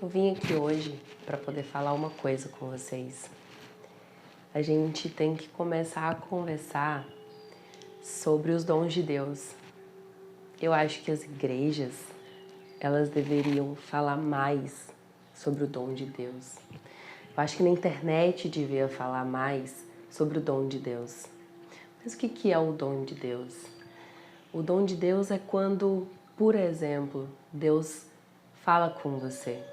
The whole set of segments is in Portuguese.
Eu vim aqui hoje para poder falar uma coisa com vocês. A gente tem que começar a conversar sobre os dons de Deus. Eu acho que as igrejas, elas deveriam falar mais sobre o dom de Deus. Eu acho que na internet devia falar mais sobre o dom de Deus. Mas o que é o dom de Deus? O dom de Deus é quando, por exemplo, Deus fala com você.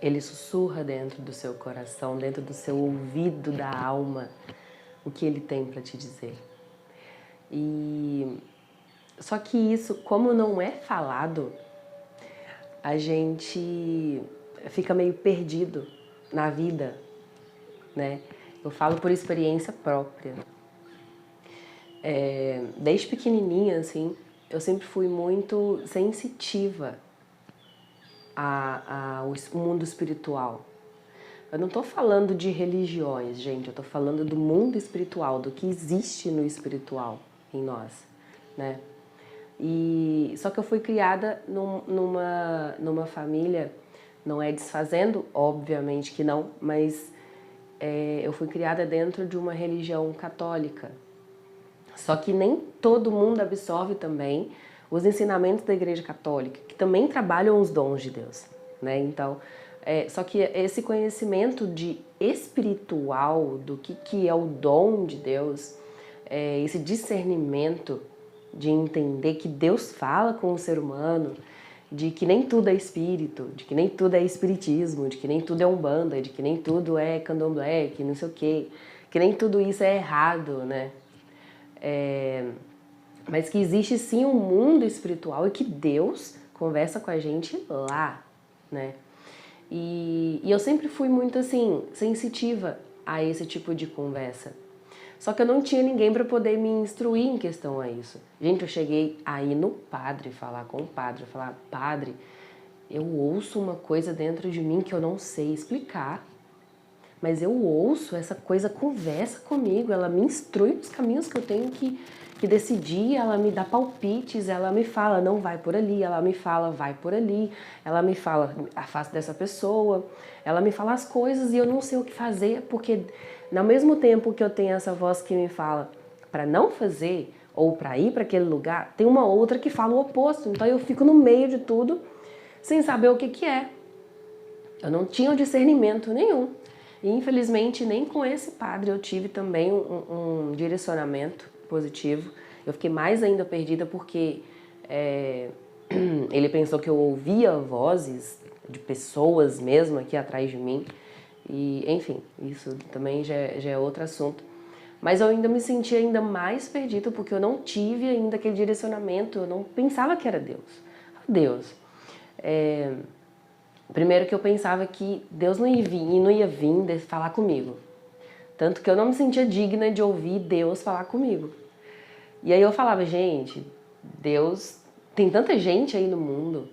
Ele sussurra dentro do seu coração, dentro do seu ouvido da alma, o que ele tem para te dizer. Só que isso, como não é falado, a gente fica meio perdido na vida, né? Eu falo por experiência própria. Desde pequenininha, assim, eu sempre fui muito sensitiva ao mundo espiritual. Eu não estou falando de religiões, gente, eu estou falando do mundo espiritual, do que existe no espiritual em nós, né? Só que eu fui criada numa família, não é desfazendo, obviamente que não, mas eu fui criada dentro de uma religião católica. Só que nem todo mundo absorve também os ensinamentos da Igreja Católica, que também trabalham os dons de Deus, né? Então, só que esse conhecimento de espiritual, do que é o dom de Deus, esse discernimento de entender que Deus fala com o ser humano, de que nem tudo é espírito, de que nem tudo é espiritismo, de que nem tudo é umbanda, de que nem tudo é candomblé, que não sei o quê, que nem tudo isso é errado, né? Mas que existe sim um mundo espiritual e que Deus conversa com a gente lá, né? E eu sempre fui muito assim, sensitiva a esse tipo de conversa. Só que eu não tinha ninguém para poder me instruir em questão a isso. Gente, eu cheguei aí no padre, falar com o padre, falar: padre, eu ouço uma coisa dentro de mim que eu não sei explicar, mas eu ouço, essa coisa conversa comigo, ela me instrui nos caminhos que eu tenho que decidir, ela me dá palpites, ela me fala, não vai por ali, ela me fala, vai por ali, ela me fala, afasta dessa pessoa, ela me fala as coisas e eu não sei o que fazer, porque ao mesmo tempo que eu tenho essa voz que me fala para não fazer ou para ir para aquele lugar, tem uma outra que fala o oposto, então eu fico no meio de tudo sem saber o que é. Eu não tinha discernimento nenhum. E infelizmente nem com esse padre eu tive também um direcionamento positivo. Eu fiquei mais ainda perdida porque ele pensou que eu ouvia vozes de pessoas mesmo aqui atrás de mim. E enfim, isso também já é outro assunto. Mas eu ainda me senti ainda mais perdida porque eu não tive ainda aquele direcionamento, eu não pensava que era Deus. Deus. Primeiro que eu pensava que Deus não ia vir falar comigo. Tanto que eu não me sentia digna de ouvir Deus falar comigo. E aí eu falava, gente, Deus... Tem tanta gente aí no mundo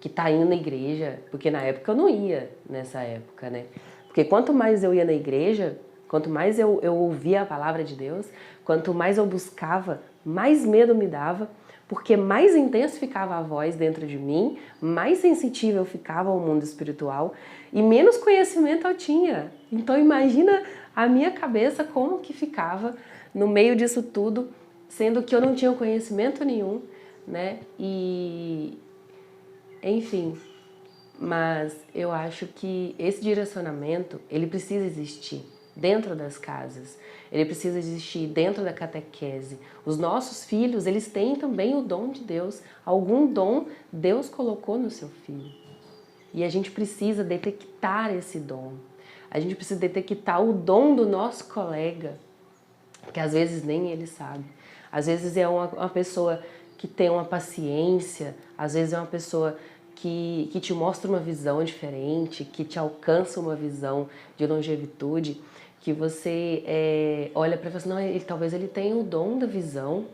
que tá indo na igreja, porque na época eu não ia nessa época, né? Porque quanto mais eu ia na igreja, quanto mais eu ouvia a palavra de Deus, quanto mais eu buscava, mais medo me dava, porque mais intenso ficava a voz dentro de mim, mais sensível eu ficava ao mundo espiritual e menos conhecimento eu tinha. Então imagina a minha cabeça como que ficava no meio disso tudo, sendo que eu não tinha conhecimento nenhum, né? Enfim, mas eu acho que esse direcionamento, ele precisa existir dentro das casas, ele precisa existir dentro da catequese. Os nossos filhos, eles têm também o dom de Deus, algum dom Deus colocou no seu filho. E a gente precisa detectar esse dom, a gente precisa detectar o dom do nosso colega, que às vezes nem ele sabe. Às vezes é uma pessoa que tem uma paciência, às vezes é uma pessoa que te mostra uma visão diferente, que te alcança uma visão de longevidade, que você olha para e fala assim, não, talvez ele tenha o dom da visão,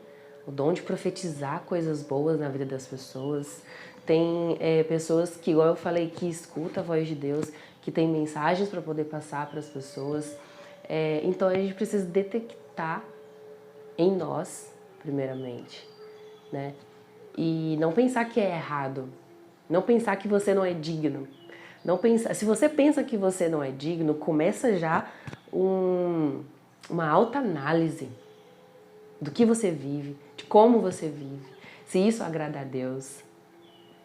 o dom de profetizar coisas boas na vida das pessoas. Tem pessoas que, igual eu falei, que escuta a voz de Deus, que tem mensagens para poder passar para as pessoas. Então a gente precisa detectar em nós, primeiramente, né? E não pensar que é errado, Não pensar que você não é digno. Não pensar, se você pensa que você não é digno, começa já uma autoanálise do que você vive, de como você vive, se isso agrada a Deus,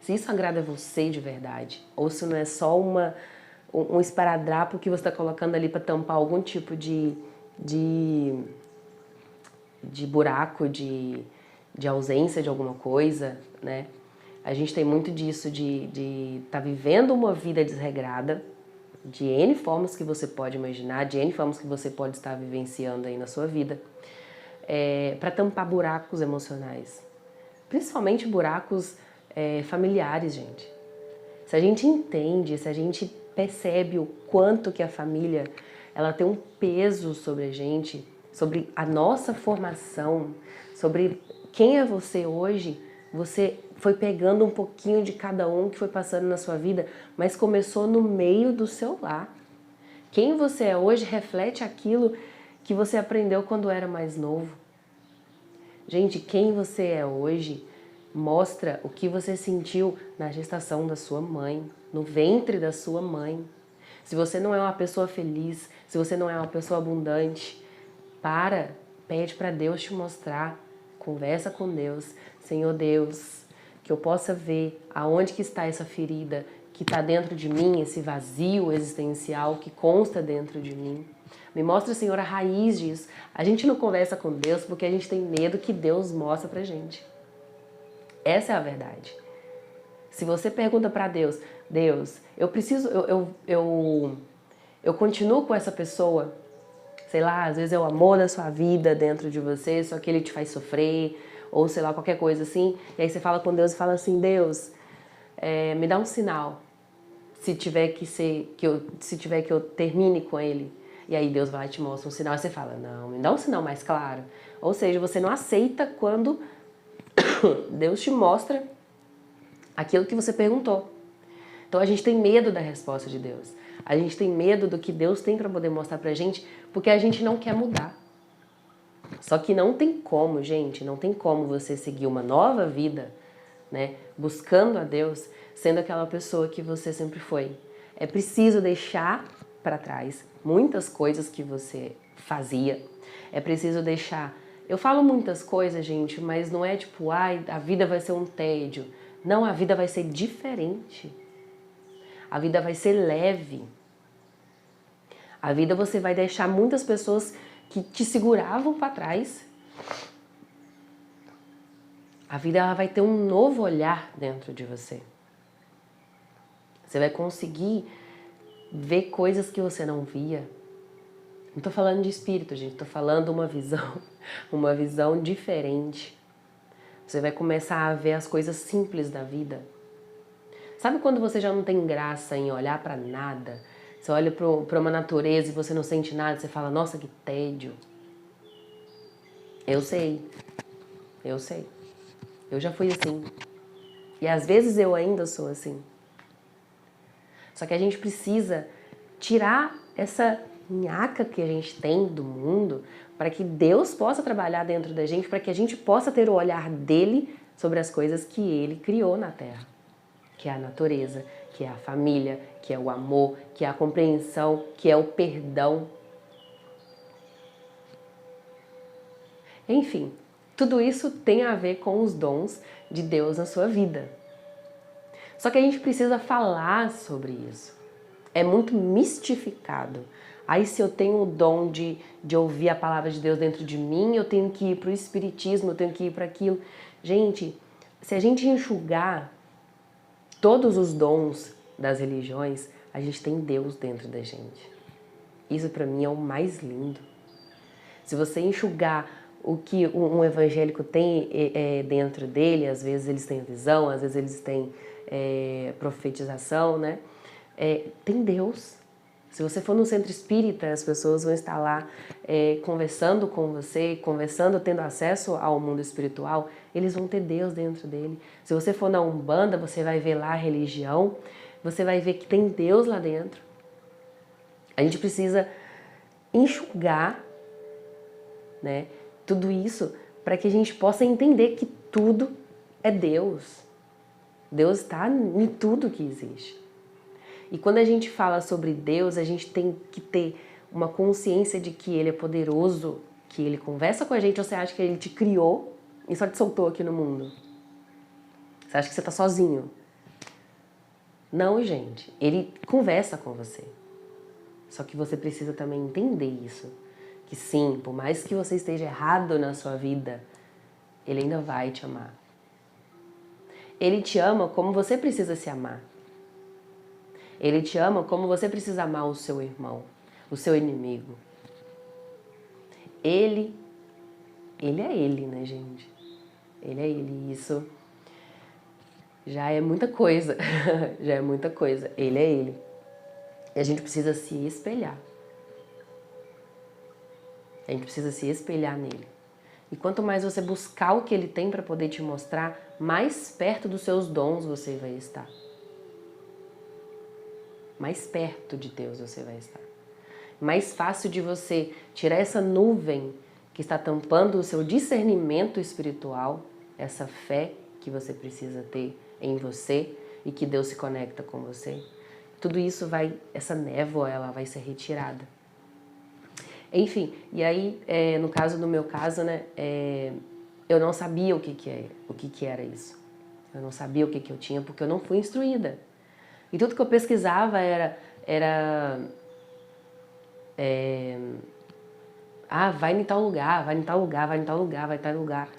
se isso agrada a você de verdade, ou se não é só um esparadrapo que você está colocando ali para tampar algum tipo de buraco, de ausência de alguma coisa, né? A gente tem muito disso de estar vivendo uma vida desregrada, de N formas que você pode imaginar, de N formas que você pode estar vivenciando aí na sua vida, para tampar buracos emocionais. Principalmente buracos familiares, gente. Se a gente entende, se a gente percebe o quanto que a família ela tem um peso sobre a gente, sobre a nossa formação, sobre quem é você hoje, você foi pegando um pouquinho de cada um que foi passando na sua vida, mas começou no meio do seu lar. Quem você é hoje reflete aquilo que você aprendeu quando era mais novo. Gente, quem você é hoje mostra o que você sentiu na gestação da sua mãe, no ventre da sua mãe. Se você não é uma pessoa feliz, se você não é uma pessoa abundante, pede para Deus te mostrar, conversa com Deus. Senhor Deus, que eu possa ver aonde que está essa ferida que está dentro de mim, esse vazio existencial que consta dentro de mim. Me mostra, Senhor, a raiz disso. A gente não conversa com Deus porque a gente tem medo que Deus mostre pra gente. Essa é a verdade. Se você pergunta para Deus, Deus, eu continuo com essa pessoa, sei lá, às vezes é o amor da sua vida dentro de você, só que ele te faz sofrer, ou sei lá, qualquer coisa assim, e aí você fala com Deus e fala assim, Deus, me dá um sinal, se tiver que eu termine com ele. E aí Deus vai lá e te mostra um sinal, e você fala, não, me dá um sinal mais claro. Ou seja, você não aceita quando Deus te mostra aquilo que você perguntou. Então a gente tem medo da resposta de Deus. A gente tem medo do que Deus tem para poder mostrar pra gente, porque a gente não quer mudar. Só que não tem como, gente, não tem como você seguir uma nova vida, né, buscando a Deus, sendo aquela pessoa que você sempre foi. É preciso deixar para trás muitas coisas que você fazia. É preciso deixar. Eu falo muitas coisas, gente, mas não é tipo, ai, a vida vai ser um tédio. Não, a vida vai ser diferente. A vida vai ser leve. A vida você vai deixar muitas pessoas que te seguravam para trás. A vida ela vai ter um novo olhar dentro de você. Você vai conseguir ver coisas que você não via. Não tô falando de espírito, gente, tô falando uma visão diferente. Você vai começar a ver as coisas simples da vida. Sabe quando você já não tem graça em olhar para nada? Você olha para uma natureza e você não sente nada, você fala, nossa, que tédio. Eu sei. Eu já fui assim. E às vezes eu ainda sou assim. Só que a gente precisa tirar essa nhaca que a gente tem do mundo para que Deus possa trabalhar dentro da gente, para que a gente possa ter o olhar dele sobre as coisas que ele criou na Terra. Que é a natureza, que é a família, que é o amor, que é a compreensão, que é o perdão. Enfim, tudo isso tem a ver com os dons de Deus na sua vida. Só que a gente precisa falar sobre isso. É muito mistificado. Aí se eu tenho o dom de ouvir a palavra de Deus dentro de mim, eu tenho que ir para o espiritismo, eu tenho que ir para aquilo. Gente, se a gente enxugar todos os dons das religiões, a gente tem Deus dentro da gente. Isso para mim é o mais lindo. Se você enxugar o que um evangélico tem dentro dele, às vezes eles têm visão, às vezes eles têm profetização, né? Tem Deus. Se você for no centro espírita, as pessoas vão estar lá conversando com você, conversando, tendo acesso ao mundo espiritual, eles vão ter Deus dentro dele. Se você for na Umbanda, você vai ver lá a religião, você vai ver que tem Deus lá dentro. A gente precisa enxugar, né, tudo isso para que a gente possa entender que tudo é Deus. Deus está em tudo que existe. E quando a gente fala sobre Deus, a gente tem que ter uma consciência de que Ele é poderoso, que Ele conversa com a gente, ou você acha que Ele te criou e só te soltou aqui no mundo? Você acha que você está sozinho? Não, gente. Ele conversa com você. Só que você precisa também entender isso. Que sim, por mais que você esteja errado na sua vida, Ele ainda vai te amar. Ele te ama como você precisa se amar. Ele te ama como você precisa amar o seu irmão, o seu inimigo. Ele é Ele, né, gente? Ele é Ele. Isso já é muita coisa. Já é muita coisa. Ele é Ele. E a gente precisa se espelhar. A gente precisa se espelhar nele. E quanto mais você buscar o que ele tem para poder te mostrar, mais perto dos seus dons você vai estar. Mais perto de Deus você vai estar. Mais fácil de você tirar essa nuvem que está tampando o seu discernimento espiritual, essa fé que você precisa ter em você e que Deus se conecta com você. Tudo isso vai, essa névoa, ela vai ser retirada. Enfim, e aí, no meu caso, né, eu não sabia o que era isso. Eu não sabia o que eu tinha porque eu não fui instruída. E tudo que eu pesquisava vai em tal lugar, vai em tal lugar, vai em tal lugar, vai em tal lugar.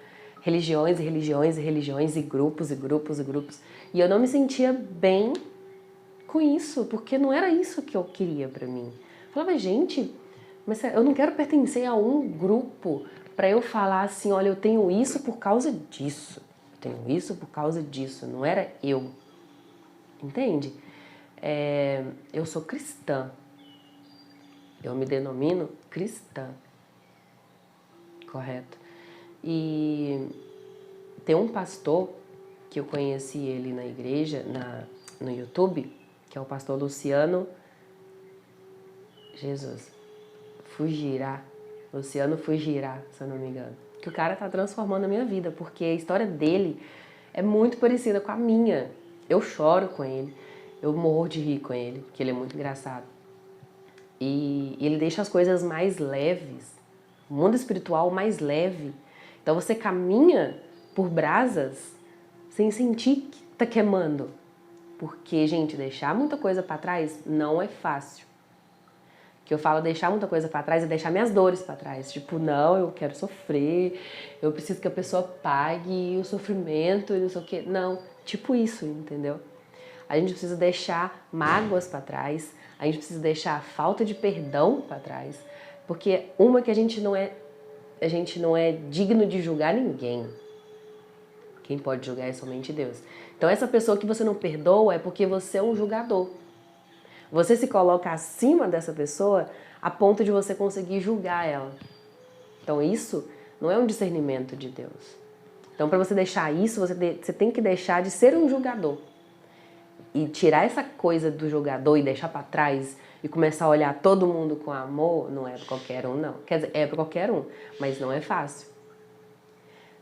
Religiões e religiões e religiões e grupos e grupos e grupos. E eu não me sentia bem com isso, porque não era isso que eu queria pra mim. Eu falava, gente, mas eu não quero pertencer a um grupo para eu falar assim, olha, eu tenho isso por causa disso, eu tenho isso por causa disso, não era eu, entende? Eu sou cristã, eu me denomino cristã, correto? E tem um pastor que eu conheci ele na igreja, no YouTube, que é o pastor Luciano Luciano Fugirá, se eu não me engano. Que o cara tá transformando a minha vida, porque a história dele é muito parecida com a minha. Eu choro com ele, eu morro de rir com ele, porque ele é muito engraçado. E ele deixa as coisas mais leves, o mundo espiritual mais leve. Então você caminha por brasas sem sentir que tá queimando. Porque, gente, deixar muita coisa pra trás não é fácil. Que eu falo deixar muita coisa pra trás é deixar minhas dores pra trás. Tipo, não, eu quero sofrer, eu preciso que a pessoa pague o sofrimento e não sei o quê. Não, tipo isso, entendeu? A gente precisa deixar mágoas pra trás, a gente precisa deixar a falta de perdão pra trás. Porque que a gente não é digno de julgar ninguém. Quem pode julgar é somente Deus. Então essa pessoa que você não perdoa é porque você é um julgador. Você se coloca acima dessa pessoa a ponto de você conseguir julgar ela. Então isso não é um discernimento de Deus. Então para você deixar isso, você tem que deixar de ser um julgador. E tirar essa coisa do julgador e deixar para trás e começar a olhar todo mundo com amor, não é para qualquer um, não. Quer dizer, é para qualquer um, mas não é fácil.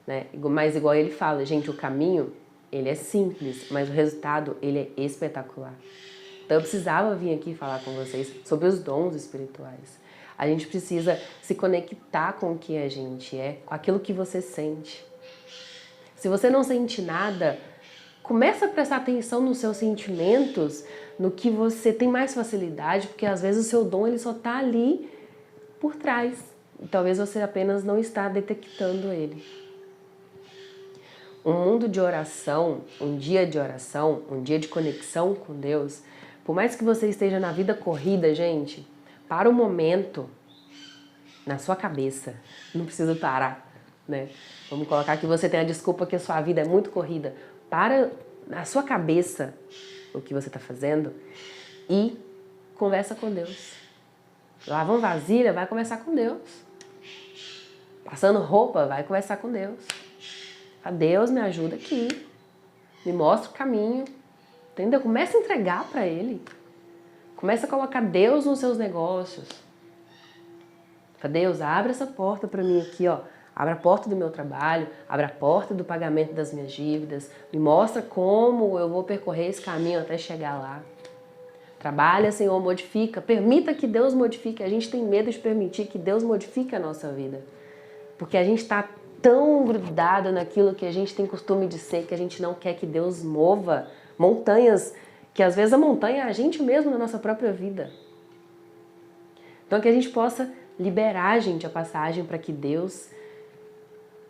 Né? Mas igual ele fala, gente, o caminho, ele é simples, mas o resultado, ele é espetacular. Então eu precisava vir aqui falar com vocês sobre os dons espirituais. A gente precisa se conectar com o que a gente é, com aquilo que você sente. Se você não sente nada, começa a prestar atenção nos seus sentimentos, no que você tem mais facilidade, porque às vezes o seu dom ele só está ali por trás. E talvez você apenas não está detectando ele. Um mundo de oração, um dia de conexão com Deus, por mais que você esteja na vida corrida, gente, para um momento na sua cabeça, não precisa parar, né? Vamos colocar que você tem a desculpa que a sua vida é muito corrida. Para na sua cabeça o que você está fazendo e conversa com Deus. Lavando vasilha, vai conversar com Deus. Passando roupa, vai conversar com Deus. Deus, me ajuda aqui, me mostra o caminho, entendeu? Começa a entregar para Ele. Começa a colocar Deus nos seus negócios. Deus, abre essa porta para mim aqui, ó. Abra a porta do meu trabalho, abra a porta do pagamento das minhas dívidas, me mostra como eu vou percorrer esse caminho até chegar lá. Trabalha, Senhor, modifica, permita que Deus modifique. A gente tem medo de permitir que Deus modifique a nossa vida, porque a gente está tão grudado naquilo que a gente tem costume de ser, que a gente não quer que Deus mova montanhas, que às vezes a montanha é a gente mesmo na nossa própria vida. Então que a gente possa liberar, gente, a passagem para que Deus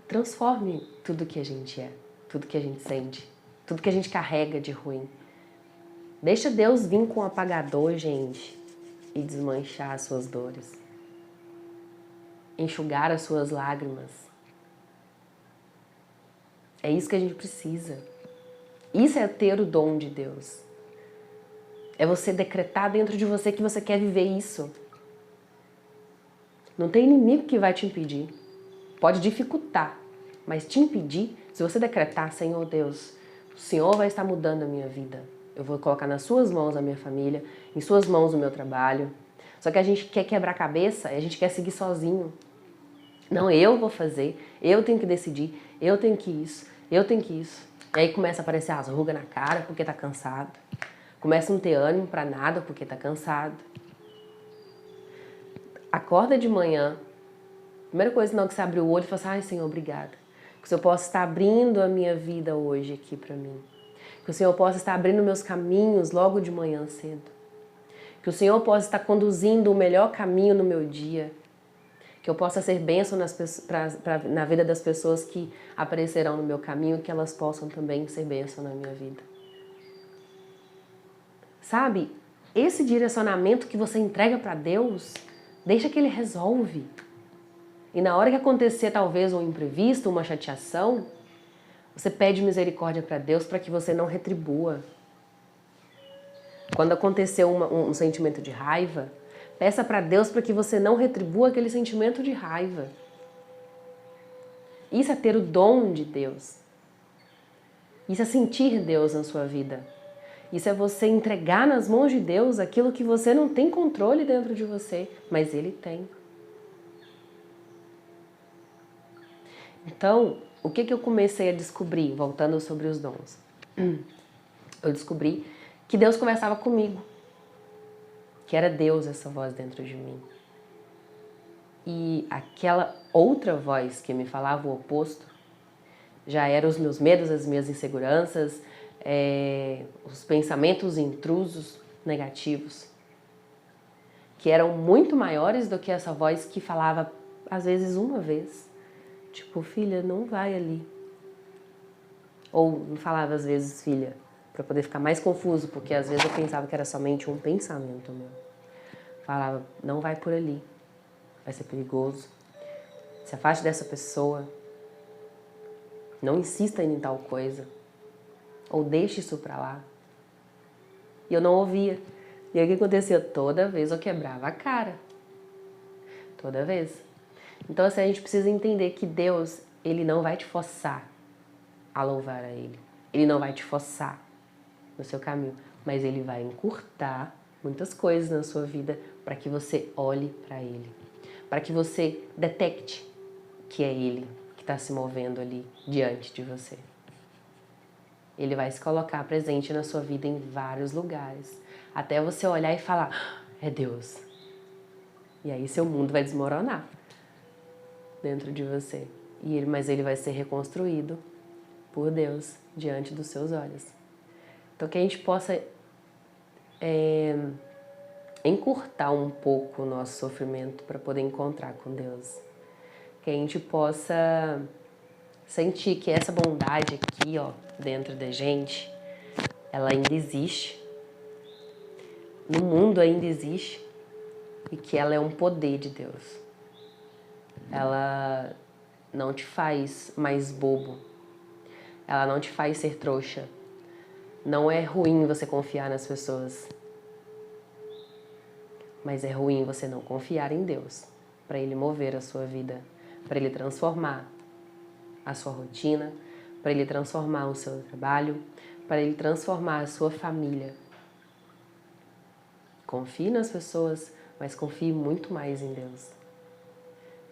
transforme tudo que a gente é, tudo que a gente sente, tudo que a gente carrega de ruim. Deixa Deus vir com o apagador, gente, e desmanchar as suas dores. Enxugar as suas lágrimas. É isso que a gente precisa. Isso é ter o dom de Deus. É você decretar dentro de você que você quer viver isso. Não tem inimigo que vai te impedir. Pode dificultar, mas te impedir, se você decretar, Senhor Deus, o Senhor vai estar mudando a minha vida. Eu vou colocar nas suas mãos a minha família, em suas mãos o meu trabalho. Só que a gente quer quebrar a cabeça e a gente quer seguir sozinho. Não, eu vou fazer, eu tenho que decidir, eu tenho que isso, eu tenho que isso. E aí começa a aparecer as rugas na cara porque tá cansado. Começa a não ter ânimo pra nada porque tá cansado. Acorda de manhã, primeira coisa não que você abre o olho e fala assim, ai Senhor, obrigada. Que o Senhor possa estar abrindo a minha vida hoje aqui pra mim. Que o Senhor possa estar abrindo meus caminhos logo de manhã cedo. Que o Senhor possa estar conduzindo o melhor caminho no meu dia. Que eu possa ser bênção na vida das pessoas que aparecerão no meu caminho, que elas possam também ser bênção na minha vida. Sabe, esse direcionamento que você entrega para Deus, deixa que Ele resolve. E na hora que acontecer talvez um imprevisto, uma chateação, você pede misericórdia para Deus para que você não retribua. Quando acontecer um sentimento de raiva, peça para Deus para que você não retribua aquele sentimento de raiva. Isso é ter o dom de Deus. Isso é sentir Deus na sua vida. Isso é você entregar nas mãos de Deus aquilo que você não tem controle dentro de você, mas Ele tem. Então, o que eu comecei a descobrir, voltando sobre os dons? Eu descobri que Deus conversava comigo, que era Deus essa voz dentro de mim. E aquela outra voz que me falava o oposto, já eram os meus medos, as minhas inseguranças, os pensamentos intrusos, negativos, que eram muito maiores do que essa voz que falava, às vezes, uma vez. Tipo, filha, não vai ali. Ou não falava, às vezes, filha, para poder ficar mais confuso, porque às vezes eu pensava que era somente um pensamento meu. Falava, não vai por ali, vai ser perigoso. Se afaste dessa pessoa. Não insista em tal coisa. Ou deixe isso pra lá. E eu não ouvia. E aí o que acontecia? Toda vez eu quebrava a cara. Toda vez. Então assim, a gente precisa entender que Deus, Ele não vai te forçar a louvar a Ele. Ele não vai te forçar no seu caminho. Mas Ele vai encurtar muitas coisas na sua vida para que você olhe para Ele. Para que você detecte que é Ele que está se movendo ali diante de você. Ele vai se colocar presente na sua vida em vários lugares. Até você olhar e falar, é Deus. E aí seu mundo vai desmoronar dentro de você. Mas ele vai ser reconstruído por Deus diante dos seus olhos. Então que a gente possa encurtar um pouco o nosso sofrimento para poder encontrar com Deus. Que a gente possa sentir que essa bondade aqui, ó, dentro da gente, ela ainda existe. No mundo ainda existe. E que ela é um poder de Deus. Ela não te faz mais bobo. Ela não te faz ser trouxa. Não é ruim você confiar nas pessoas. Mas é ruim você não confiar em Deus. Para Ele mover a sua vida. Para Ele transformar a sua rotina. Para Ele transformar o seu trabalho. Para Ele transformar a sua família. Confie nas pessoas, mas confie muito mais em Deus.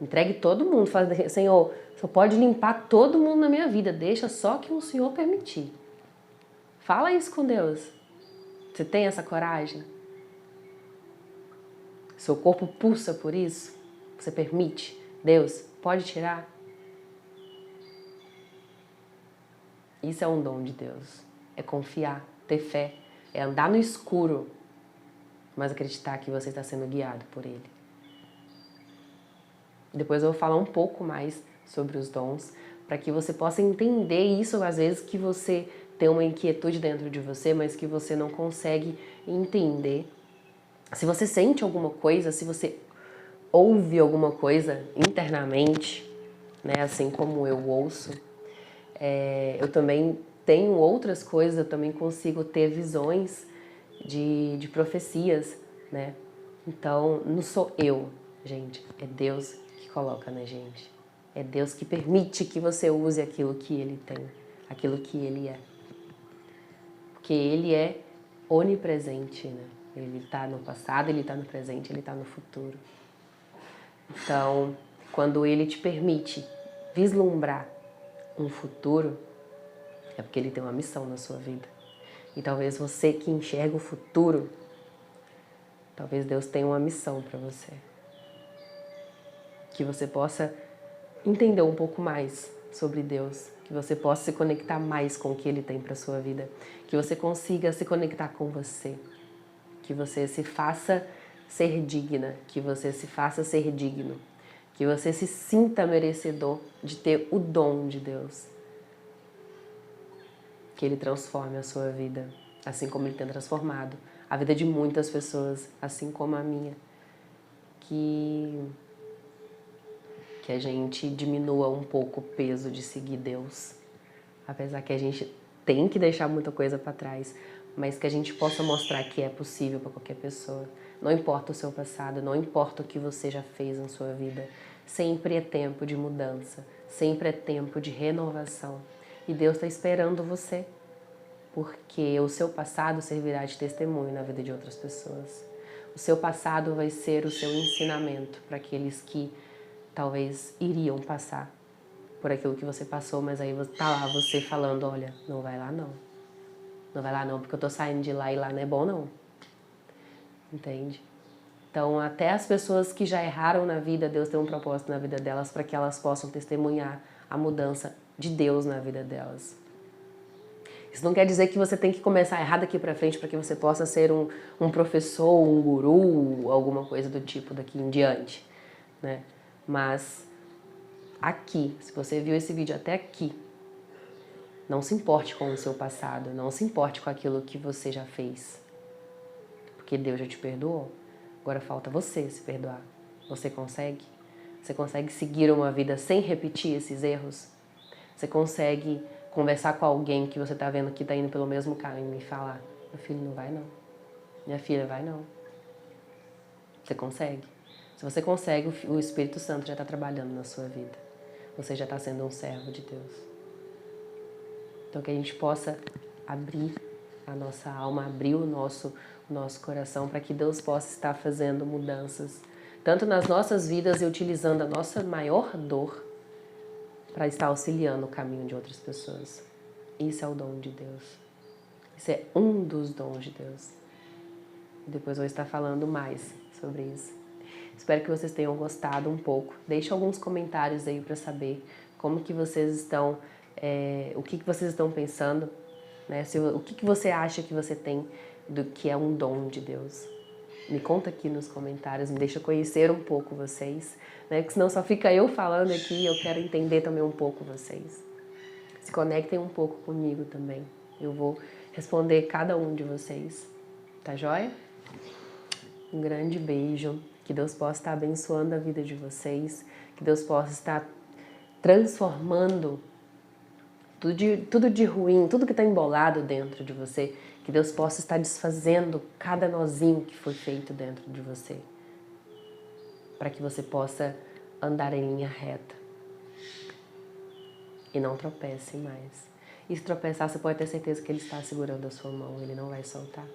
Entregue todo mundo. Fala, Senhor, só pode limpar todo mundo na minha vida. Deixa só que o Senhor permitir. Fala isso com Deus. Você tem essa coragem? Seu corpo pulsa por isso? Você permite? Deus, pode tirar? Isso é um dom de Deus. É confiar, ter fé. É andar no escuro, mas acreditar que você está sendo guiado por Ele. Depois eu vou falar um pouco mais sobre os dons, para que você possa entender isso, às vezes, que você tem uma inquietude dentro de você, mas que você não consegue entender. Se você sente alguma coisa, se você ouve alguma coisa internamente, né, assim como eu ouço, eu também tenho outras coisas, eu também consigo ter visões de profecias, né? Então, não sou eu, gente, é Deus que coloca na gente. É Deus que permite que você use aquilo que Ele tem, aquilo que Ele é. Porque Ele é onipresente, né? Ele está no passado, Ele está no presente, Ele está no futuro. Então, quando Ele te permite vislumbrar um futuro, é porque Ele tem uma missão na sua vida. E talvez você que enxerga o futuro, talvez Deus tenha uma missão para você. Que você possa entender um pouco mais sobre Deus, que você possa se conectar mais com o que Ele tem para sua vida, que você consiga se conectar com você, que você se faça ser digna, que você se faça ser digno, que você se sinta merecedor de ter o dom de Deus, que Ele transforme a sua vida, assim como Ele tem transformado a vida de muitas pessoas, assim como a minha, que a gente diminua um pouco o peso de seguir Deus, apesar que a gente tem que deixar muita coisa para trás, mas que a gente possa mostrar que é possível para qualquer pessoa. Não importa o seu passado, não importa o que você já fez na sua vida, sempre é tempo de mudança, sempre é tempo de renovação. E Deus está esperando você, porque o seu passado servirá de testemunho na vida de outras pessoas. O seu passado vai ser o seu ensinamento para aqueles que talvez iriam passar por aquilo que você passou, mas aí tá lá você falando, olha, não vai lá não. Não vai lá não, porque eu tô saindo de lá e lá não é bom não. Entende? Então, até as pessoas que já erraram na vida, Deus tem um propósito na vida delas para que elas possam testemunhar a mudança de Deus na vida delas. Isso não quer dizer que você tem que começar errado daqui pra frente para que você possa ser um professor, um guru, alguma coisa do tipo daqui em diante, né? Mas aqui, se você viu esse vídeo até aqui, não se importe com o seu passado, não se importe com aquilo que você já fez. Porque Deus já te perdoou. Agora falta você se perdoar. Você consegue? Você consegue seguir uma vida sem repetir esses erros? Você consegue conversar com alguém que você está vendo que está indo pelo mesmo caminho e falar, meu filho não vai não, minha filha vai não. Você consegue? Se você consegue, o Espírito Santo já está trabalhando na sua vida. Você já está sendo um servo de Deus. Então que a gente possa abrir a nossa alma, abrir o nosso coração para que Deus possa estar fazendo mudanças, tanto nas nossas vidas e utilizando a nossa maior dor para estar auxiliando o caminho de outras pessoas. Isso é o dom de Deus. Isso é um dos dons de Deus. E depois eu vou estar falando mais sobre isso. Espero que vocês tenham gostado um pouco. Deixe alguns comentários aí para saber como que vocês estão, o que vocês estão pensando, né? O que você acha que você tem do que é um dom de Deus. Me conta aqui nos comentários, me deixa conhecer um pouco vocês, né? Porque senão só fica eu falando aqui, eu quero entender também um pouco vocês. Se conectem um pouco comigo também. Eu vou responder cada um de vocês. Tá joia? Um grande beijo. Que Deus possa estar abençoando a vida de vocês. Que Deus possa estar transformando tudo de ruim, tudo que está embolado dentro de você. Que Deus possa estar desfazendo cada nozinho que foi feito dentro de você. Para que você possa andar em linha reta. E não tropece mais. E se tropeçar, você pode ter certeza que Ele está segurando a sua mão. Ele não vai soltar.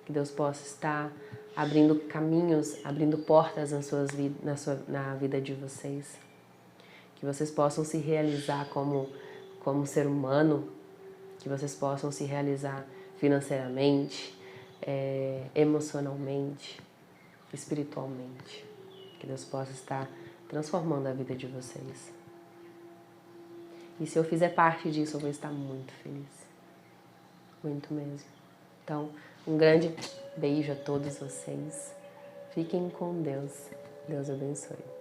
Que Deus possa estar abrindo caminhos, abrindo portas na vida de vocês. Que vocês possam se realizar como ser humano, que vocês possam se realizar financeiramente, emocionalmente, espiritualmente. Que Deus possa estar transformando a vida de vocês. E se eu fizer parte disso, eu vou estar muito feliz. Muito mesmo. Então, um grande beijo a todos vocês. Fiquem com Deus. Deus abençoe.